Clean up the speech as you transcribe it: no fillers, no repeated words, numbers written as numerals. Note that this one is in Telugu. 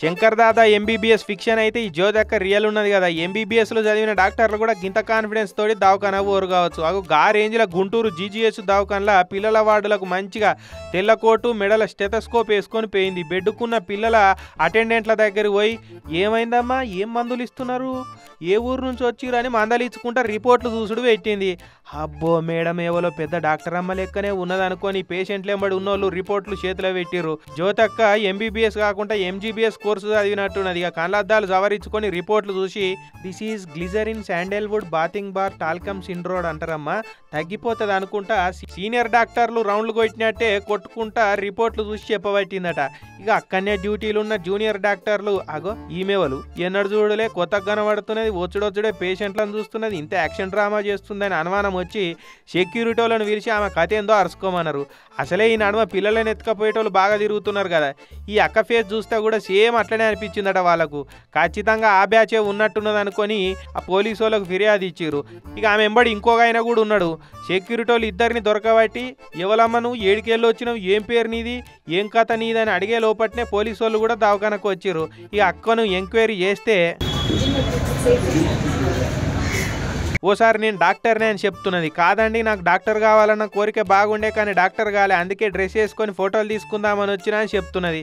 శంకర్ దాదా ఎంబీబీఎస్ ఫిక్షన్ అయితే ఈ జ్యోతక్క రియల్ ఉన్నది కదా. ఎంబీబీఎస్ లో చదివిన డాక్టర్లు కూడా గింత కాన్ఫిడెన్స్ తోటి దవాఖాన ఓరు కావచ్చు. అగు గా రేంజ్ లో గుంటూరు జీజీహెచ్ దవాఖానలో పిల్లల వార్డులకు మంచిగా తెల్ల కోటు మెడల స్టెథోస్కోప్ వేసుకొని పోయింది. బెడ్డుకున్న పిల్లల అటెండెంట్ల దగ్గరికి పోయి ఏమైందమ్మా, ఏం మందులు ఇస్తున్నారు, ఏ ఊరు నుంచి వచ్చిర్రు అని మందలించుకుంటా రిపోర్ట్లు చూసుడు పెట్టింది. అబ్బో మేడం ఎవరో పెద్ద డాక్టర్ అమ్మ లెక్కనే ఉన్నదనుకొని పేషెంట్లు ఎంబడి ఉన్నోళ్ళు రిపోర్ట్లు చేతిలో పెట్టిర్రు. జ్యోతక్క ఎంబీబీఎస్ కాకుండా ఎంజీబీఎస్ కోర్సు చదివినట్టున్నది. ఇక కళ్ళద్దాలు సవరించుకొని రిపోర్ట్లు చూసి this is glycerin sandalwood bathing bar talcum syndrome అంటారమ్మా, తగ్గిపోతుంది అనుకుంటా సీనియర్ డాక్టర్లు రౌండ్లు కొట్టినట్టే కొట్టుకుంటా రిపోర్ట్లు చూసి చెప్పబట్టిందట. ఇక అక్కడనే డ్యూటీలు ఉన్న జూనియర్ డాక్టర్లు అగో ఈమెవలు ఎన్నడు చూడలే, కొత్తగా కనబడుతున్నది, వచ్చుడొచ్చుడే పేషెంట్లను చూస్తున్నది, ఇంత యాక్షన్ డ్రామా చేస్తుందని అనుమానం వచ్చి సెక్యూరిటీ వాళ్ళని పిలిచి ఆమె కథ ఏందో అరుచుకోమన్నారు. అసలే ఈ నడుమ పిల్లలను ఎత్తుకపోయేటోళ్ళు బాగా తిరుగుతున్నారు కదా. ఈ అక్క ఫేస్ చూస్తే కూడా సేమ్ అట్లనే అనిపించిందట వాళ్ళకు. ఖచ్చితంగా ఆ బ్యాచే ఉన్నట్టున్నది అనుకొని ఆ పోలీసు వాళ్ళకు ఫిర్యాదు ఇచ్చిర్రు. ఇక ఆమె ఎంబడి ఇంకొక ఆయన కూడా ఉన్నాడు. సెక్యూరిటీ వాళ్ళు ఇద్దరిని దొరకబట్టి ఎవలమ్మ నువ్వు, ఏడికెళ్ళి వచ్చినావు, ఏం పేరు నీది, ఏం కథ నీదని అడిగే లోపట్నే పోలీసు వాళ్ళు కూడా దవాఖానకు వచ్చిర్రు. ఇక అక్కను ఎంక్వైరీ చేస్తే ఓసారి నేను డాక్టర్నే అని చెప్తున్నది. కాదండి నాకు డాక్టర్ కావాలన్న కోరిక బాగుండే కానీ డాక్టర్ కాలే, అందుకే డ్రెస్ వేసుకొని ఫోటోలు తీసుకుందామని వచ్చినా అని చెప్తున్నది.